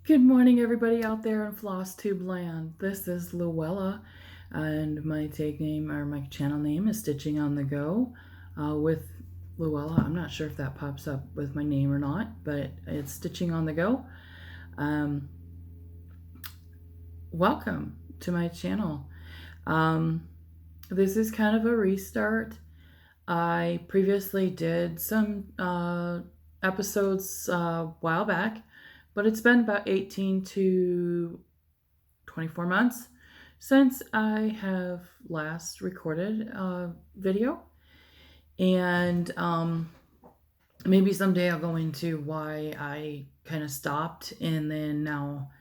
Good morning, everybody out there in flosstube land. This is Luella, and my channel name is Stitching on the Go with Luella. I'm not sure if that pops up with my name or not, but it's Stitching on the Go. Welcome to my channel. This is kind of a restart. I previously did some episodes a while back, but it's been about 18 to 24 months since I have last recorded a video. And maybe someday I'll go into why I kind of stopped and then now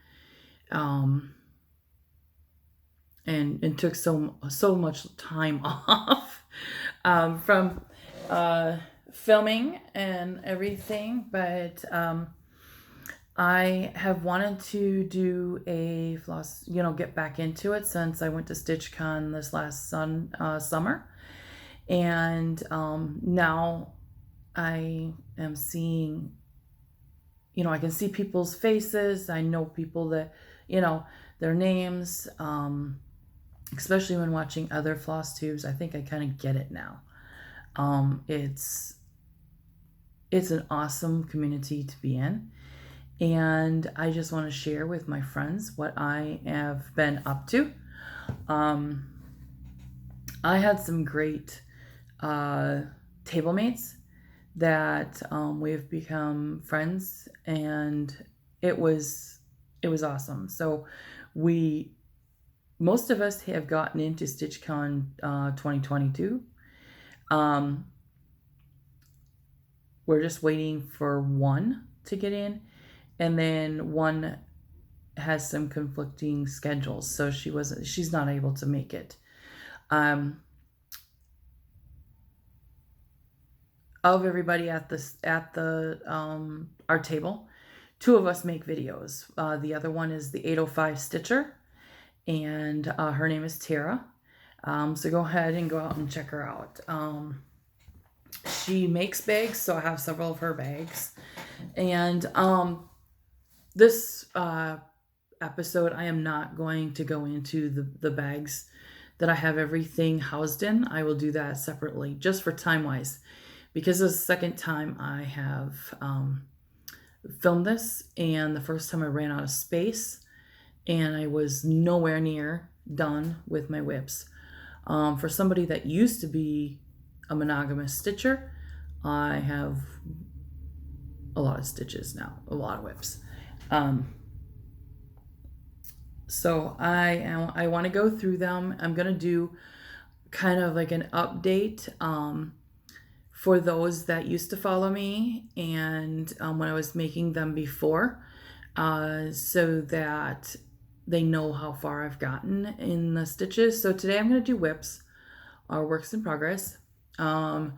and took so much time off from filming and everything, but I have wanted to do a floss, get back into it since I went to StitchCon this last summer. And now I am seeing, I can see people's faces. I know people that, their names, especially when watching other floss tubes. I think I kind of get it now. It's an awesome community to be in. And I just want to share with my friends what I have been up to. I had some great table mates that we've become friends, and it was awesome. So most of us have gotten into StitchCon 2022. We're just waiting for one to get in. And then one has some conflicting schedules, so she's not able to make it. Of everybody at our table, two of us make videos. The other one is the 805 Stitcher, and her name is Tara. So go ahead and go out and check her out. She makes bags, so I have several of her bags. And this episode, I am not going to go into the bags that I have everything housed in. I will do that separately, just for time-wise, because this is the second time I have filmed this, and the first time I ran out of space, and I was nowhere near done with my WIPs. For somebody that used to be a monogamous stitcher, I have a lot of stitches now, a lot of WIPs. So I want to go through them. I'm going to do kind of like an update for those that used to follow me and when I was making them before, so that they know how far I've gotten in the stitches. So today I'm going to do WIPs, works in progress. I'm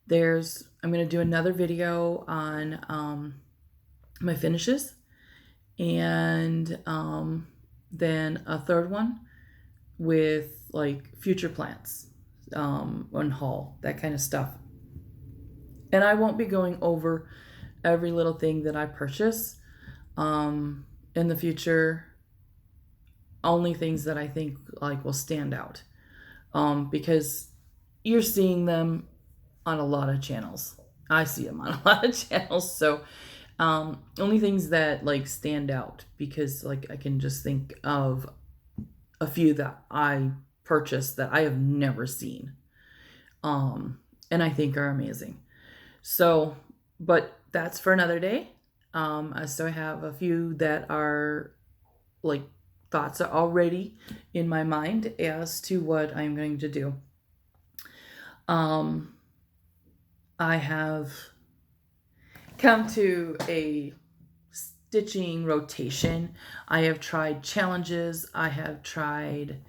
going to do another video on my finishes, and then a third one with like future plans, on haul, that kind of stuff. And I won't be going over every little thing that I purchase in the future, only things that I think like will stand out, because you're seeing them on a lot of channels. I see them on a lot of channels, so only things that like stand out, because like I can just think of a few that I purchased that I have never seen, and I think are amazing. So, but that's for another day. I still have a few that are like thoughts are already in my mind as to what I'm going to do. I have come to a stitching rotation. I have tried challenges. I have tried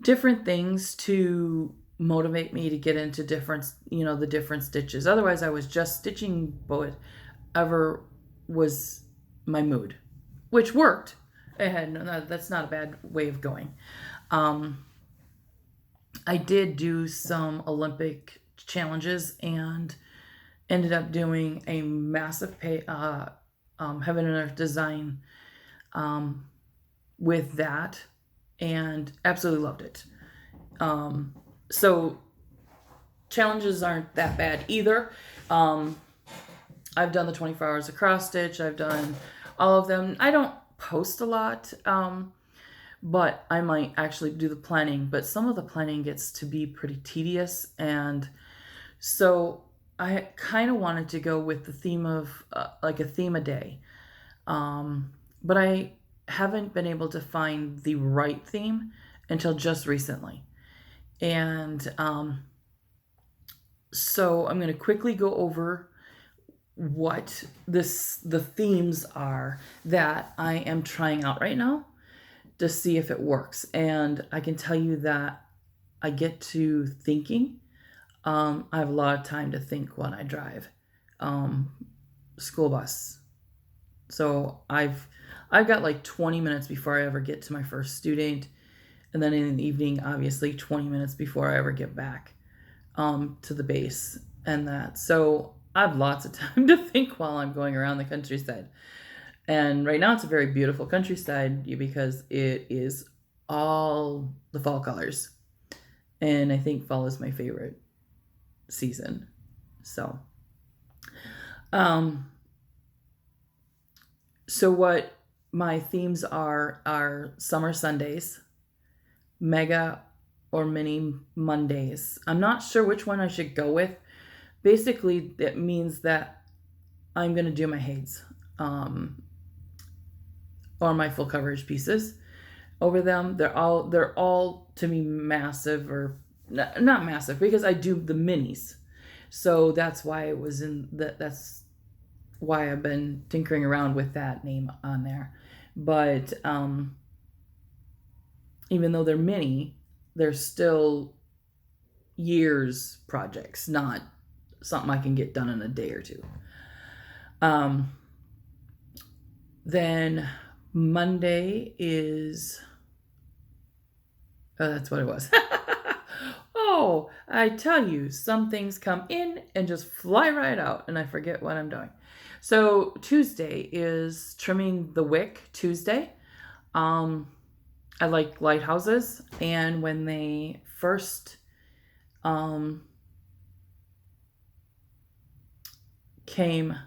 different things to motivate me to get into the different stitches. Otherwise, I was just stitching whatever was my mood, which worked. That's not a bad way of going. I did do some Olympic challenges, and ended up doing a massive Heaven and Earth design with that, and absolutely loved it. So challenges aren't that bad either. I've done the 24 hours of cross stitch. I've done all of them. I don't post a lot, but I might actually do the planning. But some of the planning gets to be pretty tedious, and so I kind of wanted to go with the theme of like a theme a day. But I haven't been able to find the right theme until just recently. And so I'm going to quickly go over what the themes are that I am trying out right now to see if it works. And I can tell you that I get to thinking. I have a lot of time to think when I drive school bus. So I've got like 20 minutes before I ever get to my first student, and then in the evening, obviously 20 minutes before I ever get back to the base and that. So I have lots of time to think while I'm going around the countryside. And right now it's a very beautiful countryside because it is all the fall colors. And I think fall is my favorite season. So so what my themes are summer Sundays, mega or mini Mondays. I'm not sure which one I should go with. Basically, it means that I'm going to do my HAIDs or my full coverage pieces over them. They're all to me massive, or not massive, because I do the minis. So that's why it was that's why I've been tinkering around with that name on there. But even though they're mini, they're still years projects, not something I can get done in a day or two. Then Monday is, oh, that's what it was. Oh, I tell you, some things come in and just fly right out, and I forget what I'm doing. So Tuesday is trimming the wick Tuesday. I like lighthouses, and when they first came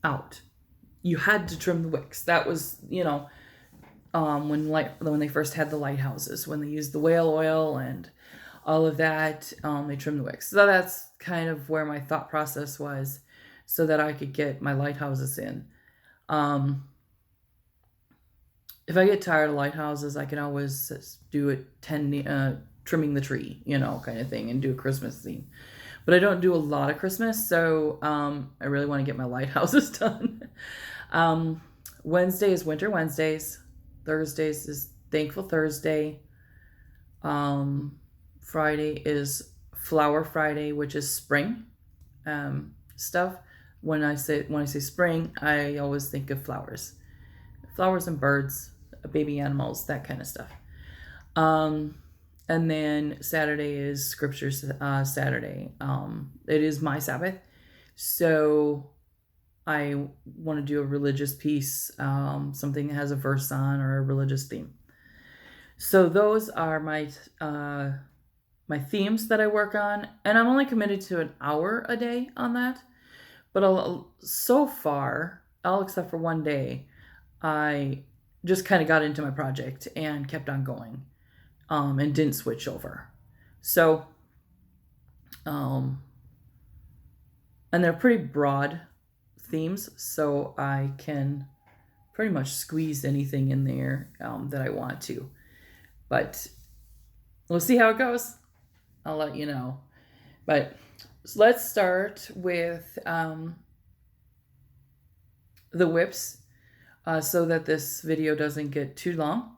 out, you had to trim the wicks. That was, when they first had the lighthouses, when they used the whale oil and all of that, they trimmed the wicks. So that's kind of where my thought process was, so that I could get my lighthouses in. If I get tired of lighthouses, I can always do it trimming the tree, kind of thing, and do a Christmas theme. But I don't do a lot of Christmas, so I really want to get my lighthouses done. Wednesday is Winter Wednesdays. Thursdays is Thankful Thursday. Friday is Flower Friday, which is spring stuff. When I say spring, I always think of flowers and birds, baby animals, that kind of stuff. And then Saturday is Scripture Saturday. It is my Sabbath, so I want to do a religious piece, something that has a verse on, or a religious theme. So those are my my themes that I work on, and I'm only committed to an hour a day on that. But so far, all except for one day, I just kind of got into my project and kept on going, and didn't switch over. So, and they're pretty broad themes, so I can pretty much squeeze anything in there that I want to. But we'll see how it goes. I'll let you know. But let's start with the WIPs, so that this video doesn't get too long.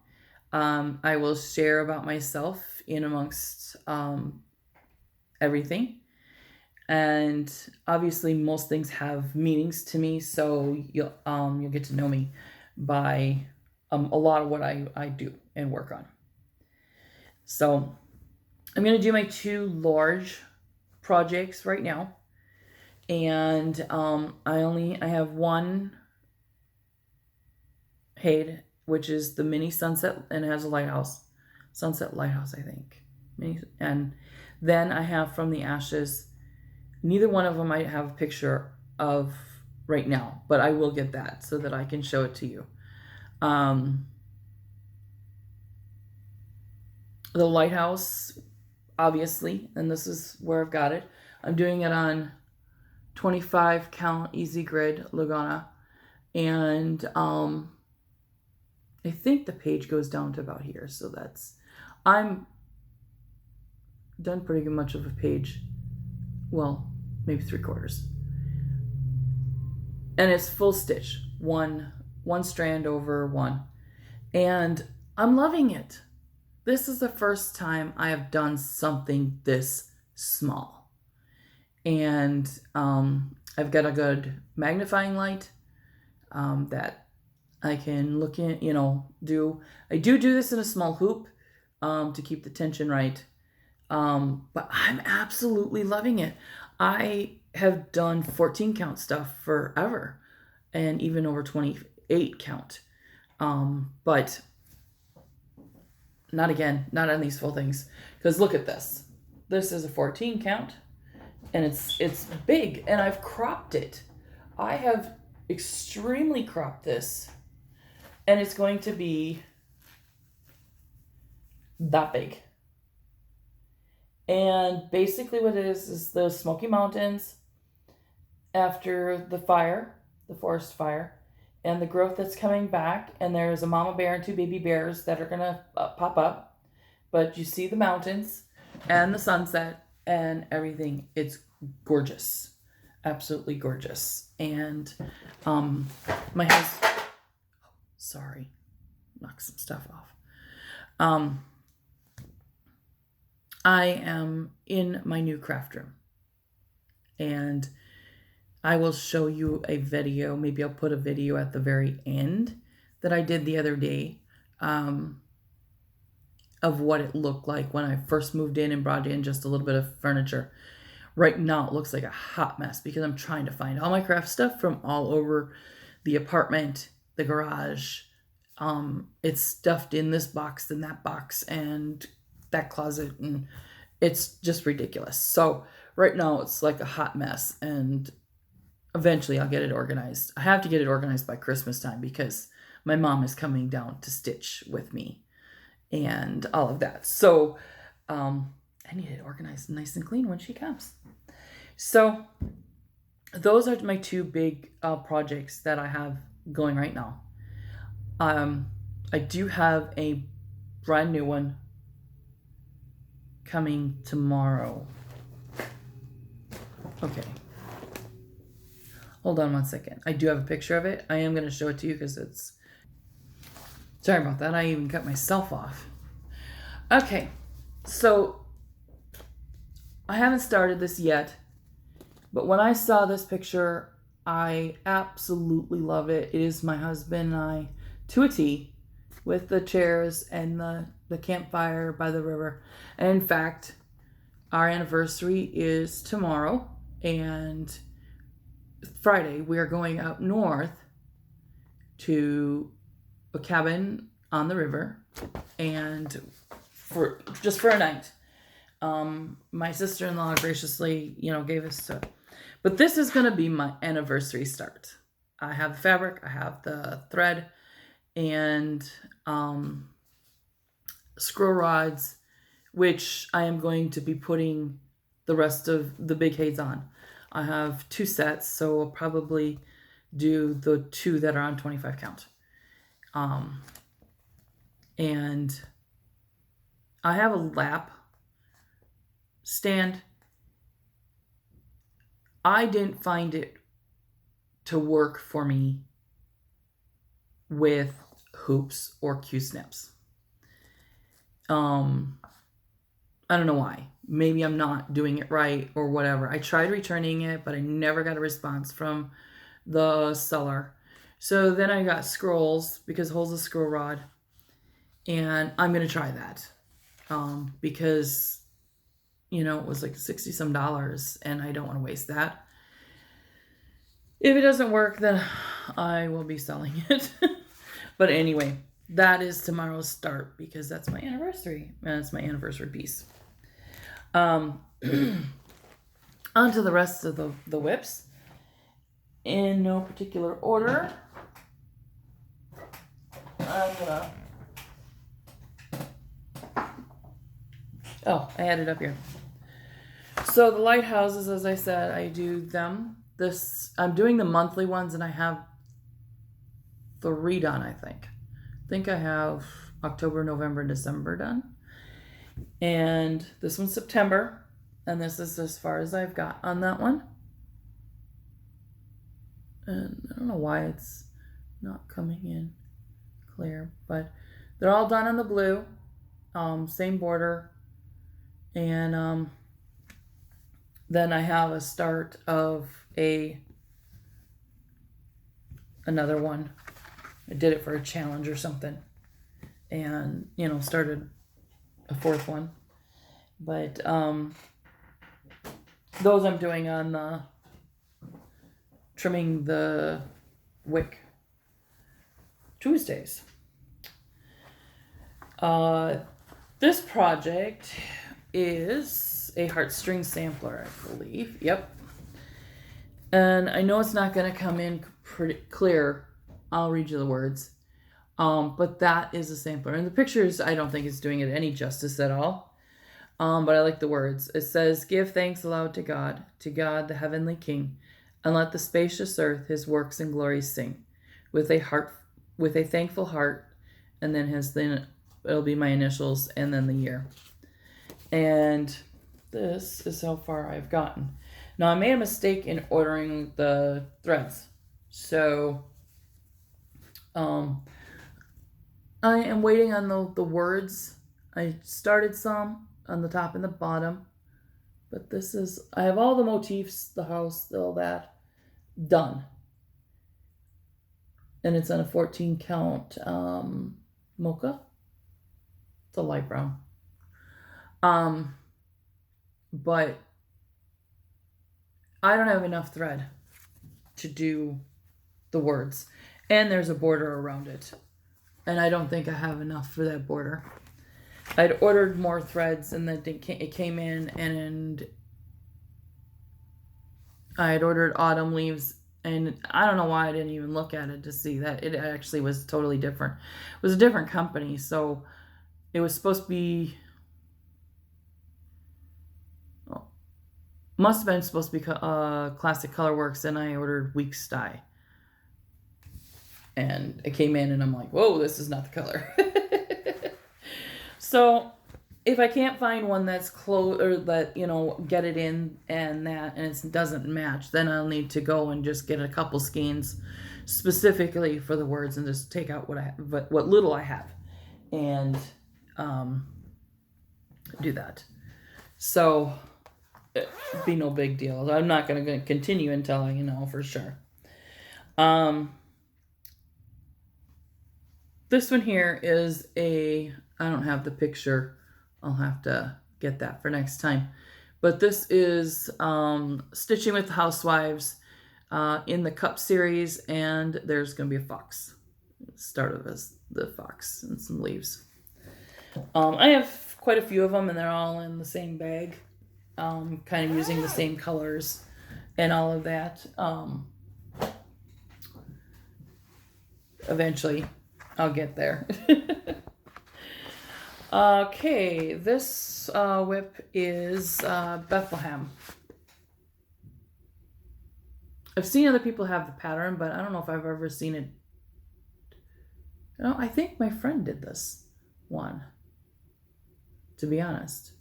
I will share about myself in amongst everything. And obviously most things have meanings to me, so you'll get to know me by a lot of what I do and work on. So I'm going to do my two large projects right now, and I have one Hade, which is the mini sunset, and it has a lighthouse, sunset lighthouse, I think. And then I have from the ashes. Neither one of them I have a picture of right now, but I will get that so that I can show it to you. The lighthouse, obviously, and this is where I've got it. I'm doing it on 25 count easy grid Lugana, and I think the page goes down to about here, so I'm done pretty much of a page, well, maybe 3/4, and it's full stitch, one strand over one, and I'm loving it. This is the first time I have done something this small, and I've got a good magnifying light that I can look in, I do this in a small hoop to keep the tension right. But I'm absolutely loving it. I have done 14 count stuff forever, and even over 28 count. But not on these full things. Because look at this. This is a 14 count, and it's big, and I've cropped it. I have extremely cropped this, and it's going to be that big. And basically what it is the Smoky Mountains after the forest fire, and the growth that's coming back, and there's a mama bear and 2 baby bears that are gonna pop up, but you see the mountains and the sunset and everything. It's gorgeous, absolutely gorgeous. And my husband, sorry, knock some stuff off. I am in my new craft room, and I will show you a video. Maybe I'll put a video at the very end that I did the other day of what it looked like when I first moved in and brought in just a little bit of furniture. Right now it looks like a hot mess because I'm trying to find all my craft stuff from all over the apartment, the garage. It's stuffed in this box and that box and that closet, and it's just ridiculous. So right now it's like a hot mess, and eventually I'll get it organized. I have to get it organized by Christmas time because my mom is coming down to stitch with me and all of that. So I need it organized nice and clean when she comes. So those are my 2 big projects that I have going right now. I do have a brand new one coming tomorrow. Okay. Hold on one second. I do have a picture of it. I am going to show it to you because it's... Sorry about that. I even cut myself off. Okay. So, I haven't started this yet, but when I saw this picture, I absolutely love it. It is my husband and I to a T, with the chairs and the campfire by the river. And in fact, our anniversary is tomorrow, and Friday we are going up north to a cabin on the river, and for a night. My sister-in-law graciously, gave us stuff. But this is going to be my anniversary start. I have the fabric, I have the thread, and scroll rods, which I am going to be putting the rest of the big Hades on. I have 2 sets, so I'll probably do the 2 that are on 25 count. And I have a lap stand. I didn't find it to work for me with hoops or Q-snips. I don't know why. Maybe I'm not doing it right or whatever. I tried returning it, but I never got a response from the seller. So then I got scrolls because it holds a scroll rod, and I'm going to try that because you know, it was like $60 some, and I don't want to waste that. If it doesn't work, then I will be selling it. But anyway, that is tomorrow's start because that's my anniversary. And it's my anniversary piece. On to the rest of the WIPs. In no particular order. I'm gonna... Oh, I had it up here. So the lighthouses, as I said, I do them. I'm doing the monthly ones, and I have 3 done, I think. I think I have October, November, and December done. And this one's September, and this is as far as I've got on that one. And I don't know why it's not coming in clear, but they're all done on the blue, same border. And then I have a start of another one. I did it for a challenge or something, and you know, started a 4th one. But those I'm doing on the trimming the wick Tuesdays. This project is a heartstring sampler, I believe. Yep. And I know it's not going to come in pretty clear. I'll read you the words. But that is a sampler. And the pictures, I don't think it's doing it any justice at all. But I like the words. It says, "Give thanks aloud to God the heavenly King, and let the spacious earth his works and glories sing, with a thankful heart," and then it'll be my initials and then the year. And this is how far I've gotten. Now I made a mistake in ordering the threads, so I am waiting on the words. I started some on the top and the bottom, but I have all the motifs, the house, all that done. And it's on a 14 count mocha. It's a light brown. But I don't have enough thread to do the words. And there's a border around it. And I don't think I have enough for that border. I'd ordered more threads, and then it came in, and I had ordered autumn leaves, and I don't know why I didn't even look at it to see that it actually was totally different. It was a different company, so it was supposed to be... must have been supposed to be Classic Colorworks, and I ordered Weeks Dye. And it came in, and I'm like, whoa, this is not the color. So if I can't find one that's close, or that, you know, get it in and it doesn't match, then I'll need to go and just get a couple skeins specifically for the words and just take out what little I have, and do that. So it'd be no big deal. I'm not going to continue until I know for sure. This one here is I don't have the picture. I'll have to get that for next time. But this is Stitching with the Housewives in the Cup series, and there's going to be a fox. Start of the fox and some leaves. I have quite a few of them, and they're all in the same bag. Kind of using the same colors and all of that. Eventually, I'll get there. Okay, this WIP is Bethlehem. I've seen other people have the pattern, but I don't know if I've ever seen it. I think my friend did this one, to be honest.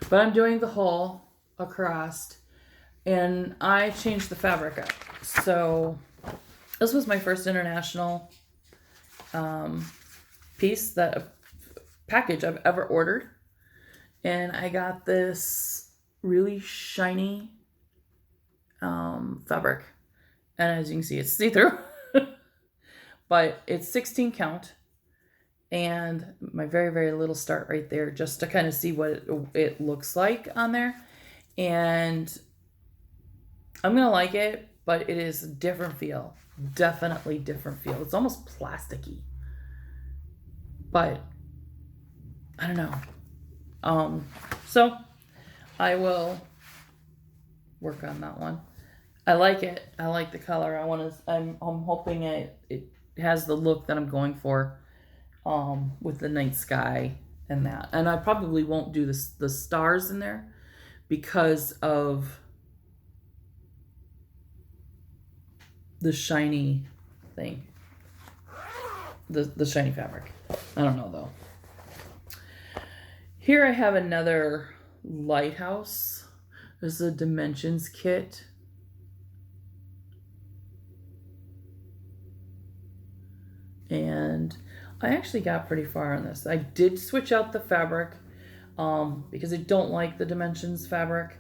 But I'm doing the whole across, and I changed the fabric up. So this was my first international package I've ever ordered, and I got this really shiny fabric, and as you can see, it's see-through. But it's 16 count, and my very, very little start right there, just to kind of see what it looks like on there. And I'm going to like it, but it is a different feel. Definitely different feel. It's almost plasticky. But I don't know. So I will work on that one. I like it. I like the color. I'm hoping it has the look that I'm going for, with the night sky and that. And I probably won't do the stars in there because of the shiny thing. The shiny fabric. I don't know though. Here I have another lighthouse. This is a dimensions kit. And I actually got pretty far on this. I did switch out the fabric because I don't like the dimensions fabric.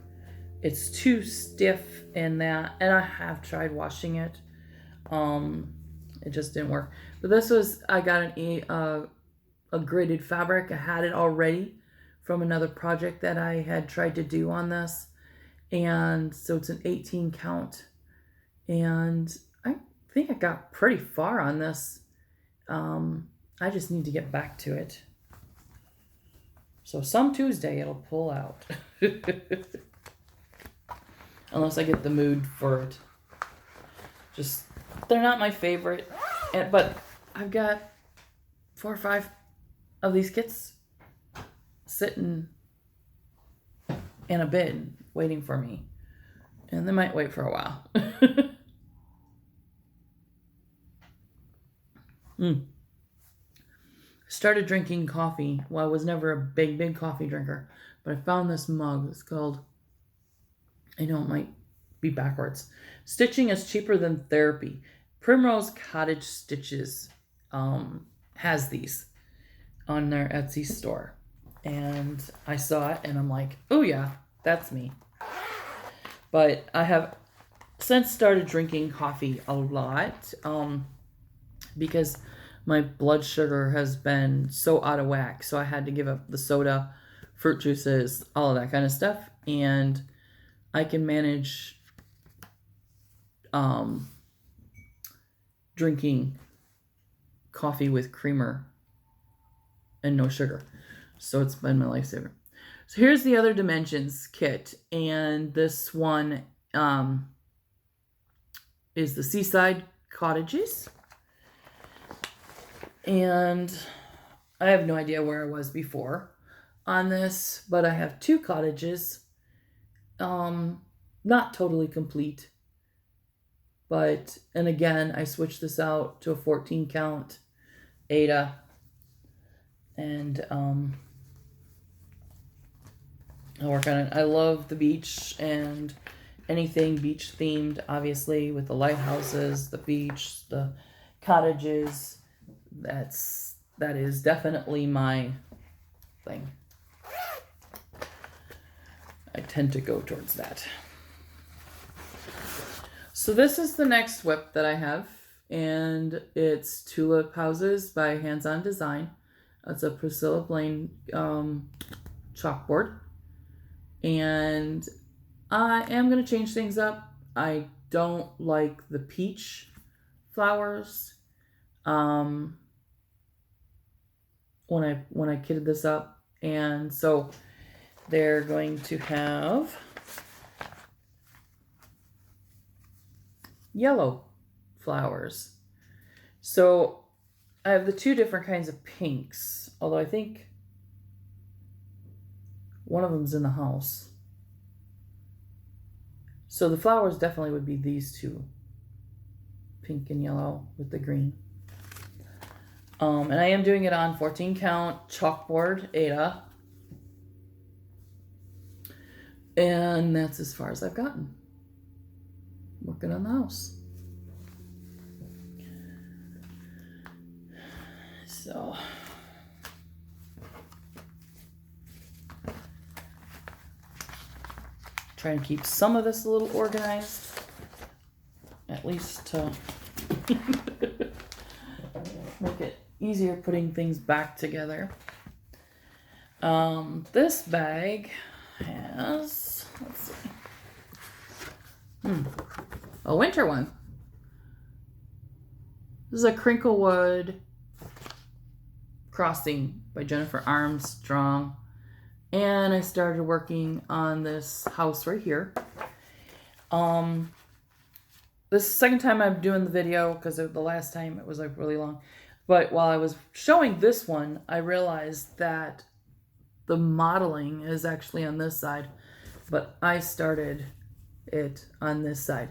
It's too stiff in that, and I have tried washing it. It just didn't work. But this was, I got a gridded fabric. I had it already from another project that I had tried to do on this. And so it's an 18 count. And I think I got pretty far on this. I just need to get back to it. So some Tuesday it'll pull out. Unless I get the mood for it. Just, they're not my favorite. But I've got 4 or 5 of these kits sitting in a bin waiting for me. And they might wait for a while. Started drinking coffee. Well, I was never a big coffee drinker, but I found this mug. It's called, I know it might be backwards. Stitching is cheaper than therapy. Primrose Cottage Stitches has these on their Etsy store. And I saw it and I'm like, oh yeah, that's me. But I have since started drinking coffee a lot because my blood sugar has been so out of whack. So I had to give up the soda, fruit juices, all of that kind of stuff. And I can manage drinking coffee with creamer and no sugar. So it's been my lifesaver. So here's the other dimensions kit. And this one is the Seaside Cottages. And I have no idea where I was before on this, but I have 2 cottages. Not totally complete. But, and again, I switched this out to a 14 count Ada. And I'll work on it. I love the beach and anything beach themed, obviously, with the lighthouses, the beach, the cottages. That is definitely my thing. I tend to go towards that. So this is the next WIP that I have, and it's Tulip Houses by Hands On Design. It's a Priscilla Blaine chalkboard. And I am going to change things up. I don't like the peach flowers. When I kitted this up, and so they're going to have yellow flowers. So I have the 2 different kinds of pinks, although I think one of them's in the house. So the flowers definitely would be these 2, pink and yellow with the green. And I am doing it on 14 count chalkboard Ada. And that's as far as I've gotten. Working on the house. So trying to keep some of this a little organized. At least to make it easier putting things back together. This bag has, let's see, a winter one. This is a Crinklewood Crossing by Jennifer Armstrong. And I started working on this house right here. This is the second time I'm doing the video because the last time it was like really long. But while I was showing this one, I realized that the modeling is actually on this side, but I started it on this side.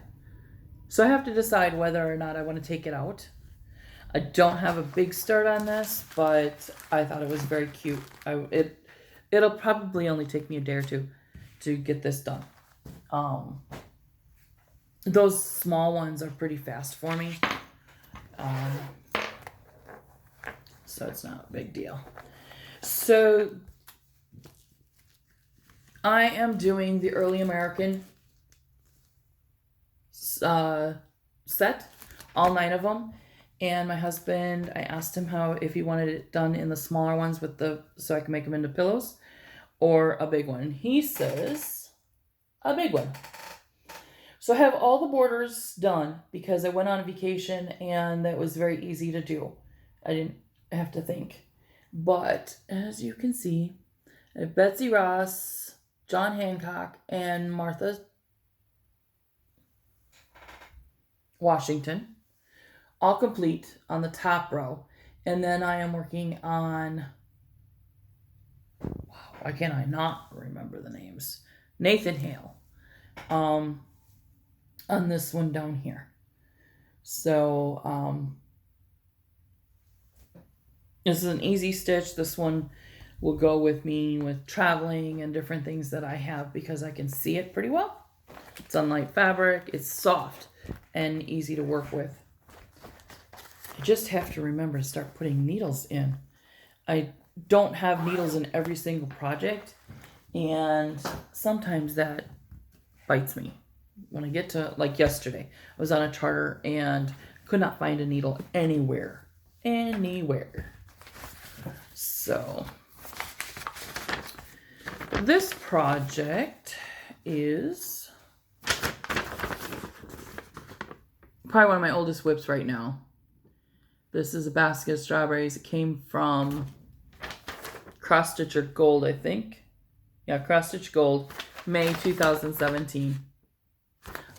So I have to decide whether or not I want to take it out. I don't have a big start on this, but I thought it was very cute. It'll probably only take me a day or two to get this done. Those small ones are pretty fast for me. So it's not a big deal. So I am doing the early American set, all 9 of them. And my husband, I asked him if he wanted it done in the smaller ones so I can make them into pillows, or a big one. He says a big one. So I have all the borders done because I went on vacation and that was very easy to do. I didn't have to think. But as you can see, I have Betsy Ross, John Hancock, and Martha Washington, all complete on the top row. And then I am working on, why can I not remember the names? Nathan Hale. On this one down here. So this is an easy stitch. This one will go with me with traveling and different things that I have because I can see it pretty well. It's on light fabric. It's soft and easy to work with. I just have to remember to start putting needles in. I don't have needles in every single project, and sometimes that bites me. When I get to, like yesterday, I was on a charter and could not find a needle anywhere. So, this project is probably one of my oldest WIPs right now. This is a basket of strawberries. It came from Cross Stitcher Gold, I think. Yeah, Cross Stitch Gold, May 2017.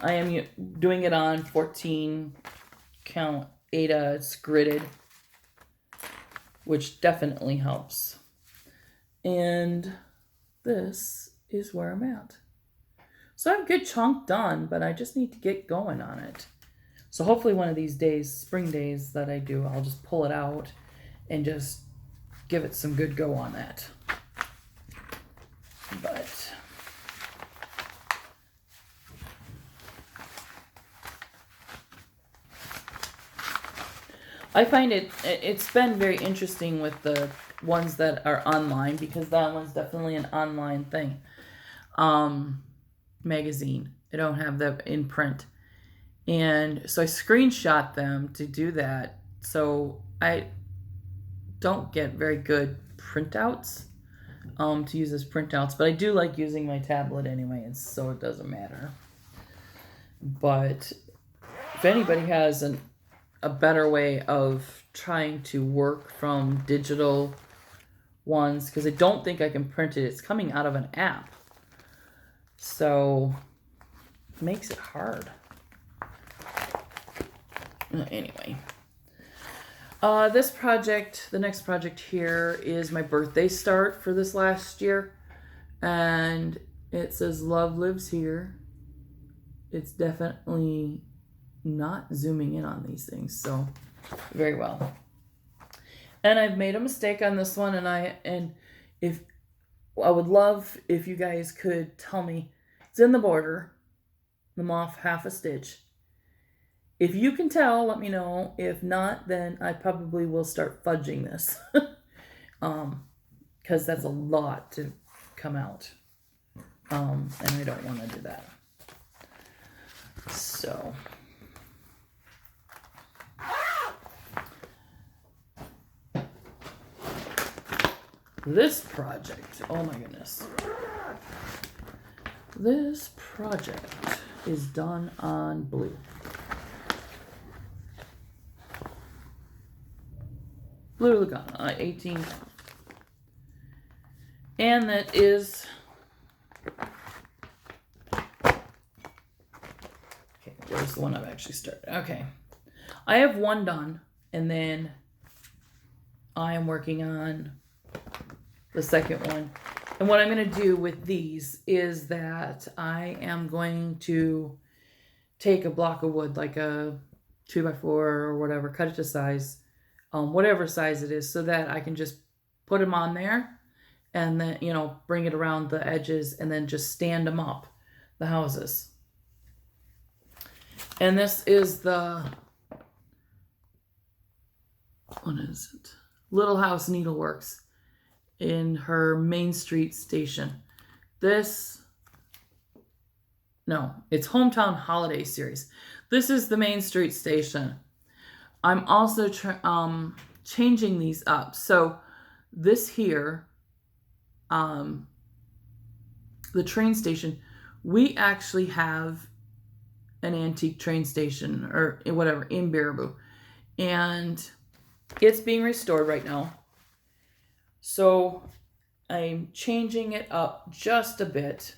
I am doing it on 14 count Ada. It's gridded, which definitely helps. And this is where I'm at. So I have a good chunk done, but I just need to get going on it. So hopefully one of these days, spring days that I do, I'll just pull it out and just give it some good go on that. But I find it's been very interesting with the ones that are online, because that one's definitely an online thing. Magazine. I don't have them in print. And so I screenshot them to do that. So I don't get very good printouts to use as printouts, but I do like using my tablet anyway, and so it doesn't matter. But if anybody has a better way of trying to work from digital ones, because I don't think I can print it. It's coming out of an app. So it makes it hard. Anyway. This project, the next project here, is my birthday start for this last year. And it says Love Lives Here. It's definitely not zooming in on these things, so very well. And I've made a mistake on this one, and I would love if you guys could tell me. It's in the border. I'm off half a stitch. If you can tell, let me know. If not, then I probably will start fudging this. Because that's a lot to come out. And I don't want to do that. So this project, oh my goodness. This project is done on blue. Blue Lugana, 18. And that is, okay, where's the one I've actually started? Okay. I have one done, and then I am working on the second one. And what I'm going to do with these is that I am going to take a block of wood, like a 2x4 or whatever, cut it to size, whatever size it is, so that I can just put them on there and then, you know, bring it around the edges and then just stand them up, the houses. And this is the, what is it? Little House Needleworks in her Main Street station. This, no, it's Hometown Holiday Series. This is the Main Street station. I'm also changing these up. So this here, the train station, we actually have an antique train station or whatever in Baraboo. And it's being restored right now. So I'm changing it up just a bit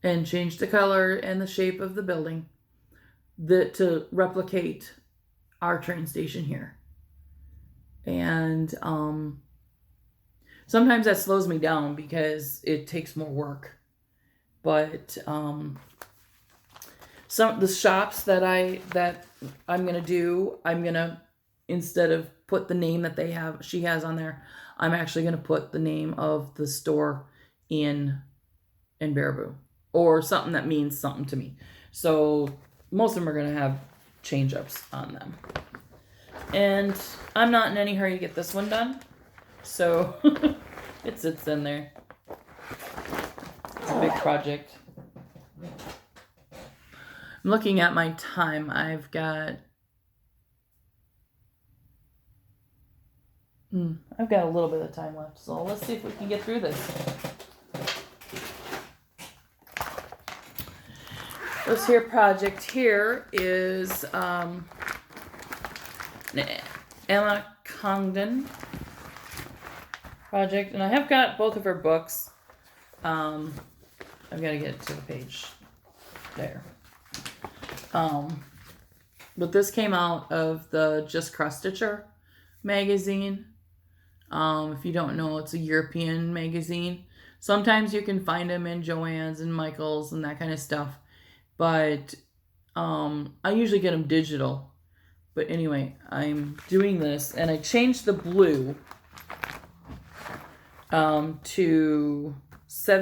and change the color and the shape of the building to replicate our train station here. And sometimes that slows me down because it takes more work. But the shops that I'm gonna do, I'm gonna, instead of put the name that she has on there, I'm actually gonna put the name of the store in Baraboo, or something that means something to me. So most of them are gonna have change ups on them. And I'm not in any hurry to get this one done, so it sits in there. It's a big project. I'm looking at my time. I've got a little bit of time left, so let's see if we can get through this. This here project here is Emma Congdon project, and I have got both of her books. I've got to get to the page there. But this came out of the Just Cross Stitcher magazine. If you don't know, it's a European magazine. Sometimes you can find them in Joann's and Michael's and that kind of stuff. But I usually get them digital. But anyway, I'm doing this, and I changed the blue to 7